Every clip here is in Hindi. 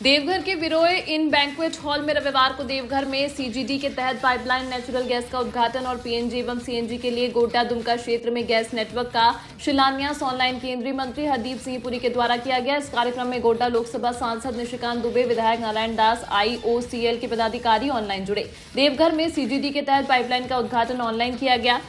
देवघर के विरोए इन बैंक्वेट हॉल में रविवार को देवघर में सीजीडी के तहत पाइपलाइन नेचुरल गैस का उद्घाटन और पीएनजी एवं सीएनजी के लिए गोड्डा दुमका क्षेत्र में गैस नेटवर्क का शिलान्यास ऑनलाइन केंद्रीय मंत्री हरदीप सिंह पुरी के द्वारा किया गया। इस कार्यक्रम में गोड्डा लोकसभा सांसद निशिकांत दुबे, विधायक नारायण दास, IOCL के पदाधिकारी ऑनलाइन जुड़े। देवघर में सीजीडी के तहत पाइपलाइन का उद्घाटन ऑनलाइन किया गया।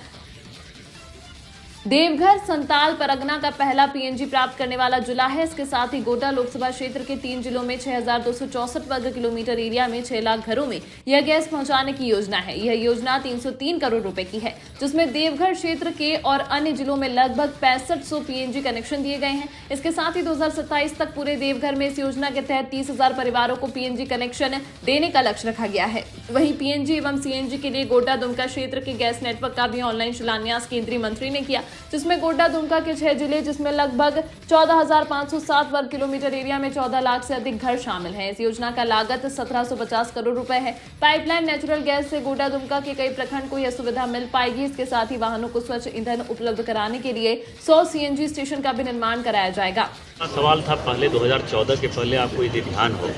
देवघर संताल परगना का पहला पीएनजी प्राप्त करने वाला जिला है। इसके साथ ही गोड्डा लोकसभा क्षेत्र के 3 जिलों में 6,264 वर्ग किलोमीटर एरिया में 6 लाख घरों में यह गैस पहुंचाने की योजना है। यह योजना 303 करोड़ रुपए की है, जिसमें देवघर क्षेत्र के और अन्य जिलों में लगभग 6500 पीएनजी कनेक्शन दिए गए हैं। इसके साथ ही 2027 तक पूरे देवघर में इस योजना के तहत 30,000 परिवारों को पीएनजी कनेक्शन देने का लक्ष्य रखा गया है। वहीं पीएनजी एवं सीएनजी के लिए गोड्डा दुमका क्षेत्र के गैस नेटवर्क का भी ऑनलाइन शिलान्यास केंद्रीय मंत्री ने किया, जिसमें गोड्डा दुमका के 6 जिले, जिसमें लगभग 14,507 वर्ग किलोमीटर एरिया में 14 लाख से अधिक घर शामिल हैं। इस योजना का लागत 1750 करोड़ रुपए है। पाइपलाइन नेचुरल गैस से गोड्डा दुमका के कई प्रखंड को यह सुविधा मिल पाएगी। इसके साथ ही वाहनों को स्वच्छ ईंधन उपलब्ध कराने के लिए 100 सीएनजी स्टेशन का भी निर्माण कराया जाएगा। सवाल था पहले 2014 के पहले आपको यदि ध्यान हो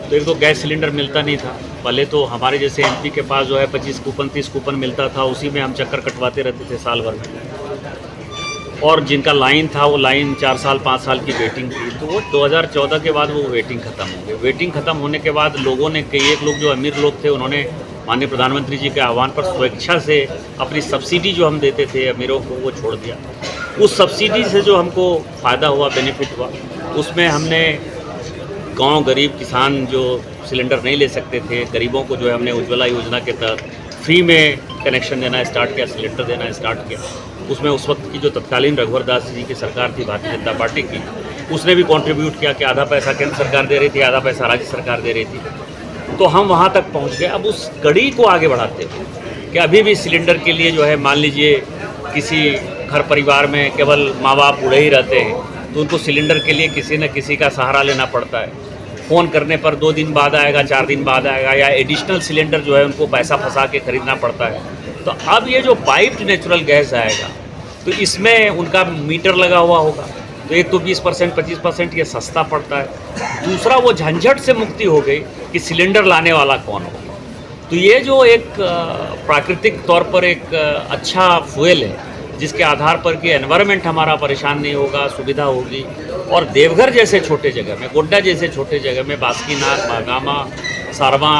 तो एक तो गैस सिलेंडर मिलता नहीं था। पहले तो हमारे जैसे MP के पास जो है 25 कूपन 30 कूपन मिलता था, उसी में हम चक्कर कटवाते रहते थे साल भर में। और जिनका लाइन था वो लाइन 4 साल 5 साल की वेटिंग थी, तो वो 2014 के बाद वो वेटिंग खत्म हो गई। वेटिंग खत्म होने के बाद लोगों ने कई एक लोग जो अमीर लोग थे उन्होंने माननीय प्रधानमंत्री जी के आह्वान पर स्वेच्छा से अपनी सब्सिडी जो हम देते थे अमीरों को वो छोड़ दिया। उस सब्सिडी से जो हमको फ़ायदा हुआ, बेनिफिट हुआ, उसमें हमने गांव गरीब किसान जो सिलेंडर नहीं ले सकते थे, गरीबों को जो है हमने उज्ज्वला योजना के तहत फ्री में कनेक्शन देना स्टार्ट किया, सिलेंडर देना स्टार्ट किया। उसमें उस वक्त की जो तत्कालीन रघुवर दास जी की सरकार थी भारतीय जनता पार्टी की, उसने भी कंट्रीब्यूट किया कि आधा पैसा केंद्र सरकार दे रही थी, आधा पैसा राज्य सरकार दे रही थी। तो हम वहाँ तक पहुँच गए। अब उस कड़ी को आगे बढ़ाते हुए कि अभी भी सिलेंडर के लिए जो है मान लीजिए किसी घर परिवार में केवल माँ बाप बूढ़े ही रहते हैं तो उनको सिलेंडर के लिए किसी न किसी का सहारा लेना पड़ता है। फ़ोन करने पर 2 दिन बाद आएगा, 4 दिन बाद आएगा, या एडिशनल सिलेंडर जो है उनको पैसा फंसा के खरीदना पड़ता है। तो अब ये जो पाइप्ड नेचुरल गैस आएगा तो इसमें उनका मीटर लगा हुआ होगा, तो एक तो 20% 25% ये सस्ता पड़ता है। दूसरा वो झंझट से मुक्ति हो गई कि सिलेंडर लाने वाला कौन होगा। तो ये जो एक प्राकृतिक तौर पर एक अच्छा फ्यूल है जिसके आधार पर कि एनवायरनमेंट हमारा परेशान नहीं होगा, सुविधा होगी। और देवघर जैसे छोटे जगह में, गोड्डा जैसे छोटे जगह में, बासुकीनाथ, महागामा, सारवा,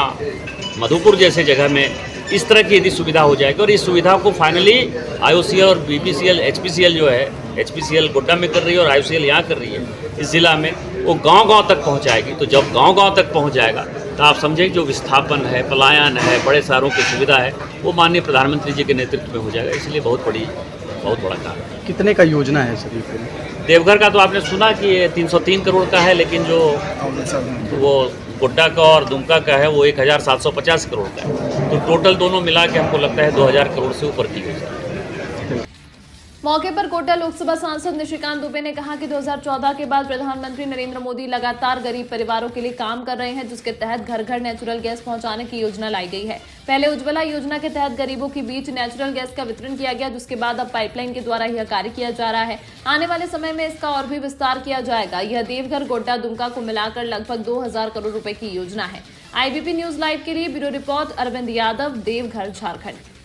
मधुपुर जैसे जगह में इस तरह की यदि सुविधा हो जाएगी और इस सुविधा को फाइनली IOCL और BPCL HPCL जो है, HPCL गोड्डा में कर रही है और IOCL यहाँ कर रही है इस जिला में, वो गांव-गांव तक पहुँचाएगी। तो जब गांव-गांव तक पहुँच जाएगा तो आप समझें जो विस्थापन है, पलायन है, बड़े शहरों की सुविधा है, वो माननीय प्रधानमंत्री जी के नेतृत्व में हो जाएगा। इसलिए बहुत बड़ा काम है। कितने का योजना है सर? देवघर का तो आपने सुना कि ये 303 करोड़ का है, लेकिन जो वो गोड्डा का और दुमका का है वो 1,750 करोड़ का है। तो टोटल दोनों मिला के हमको लगता है 2,000 करोड़ से ऊपर की योजना है। मौके पर गोड्डा लोकसभा सांसद निशिकांत दुबे ने कहा कि 2014 के बाद प्रधानमंत्री नरेंद्र मोदी लगातार गरीब परिवारों के लिए काम कर रहे हैं, जिसके तहत घर घर नेचुरल गैस पहुंचाने की योजना लाई गई है। पहले उज्ज्वला योजना के तहत गरीबों के बीच नेचुरल गैस का वितरण किया गया, जिसके बाद अब पाइपलाइन के द्वारा यह कार्य किया जा रहा है। आने वाले समय में इसका और भी विस्तार किया जाएगा। यह देवघर गोड्डा दुमका को मिलाकर लगभग 2,000 करोड़ रुपए की योजना है। IBP न्यूज लाइव के लिए ब्यूरो रिपोर्ट अरविंद यादव, देवघर, झारखंड।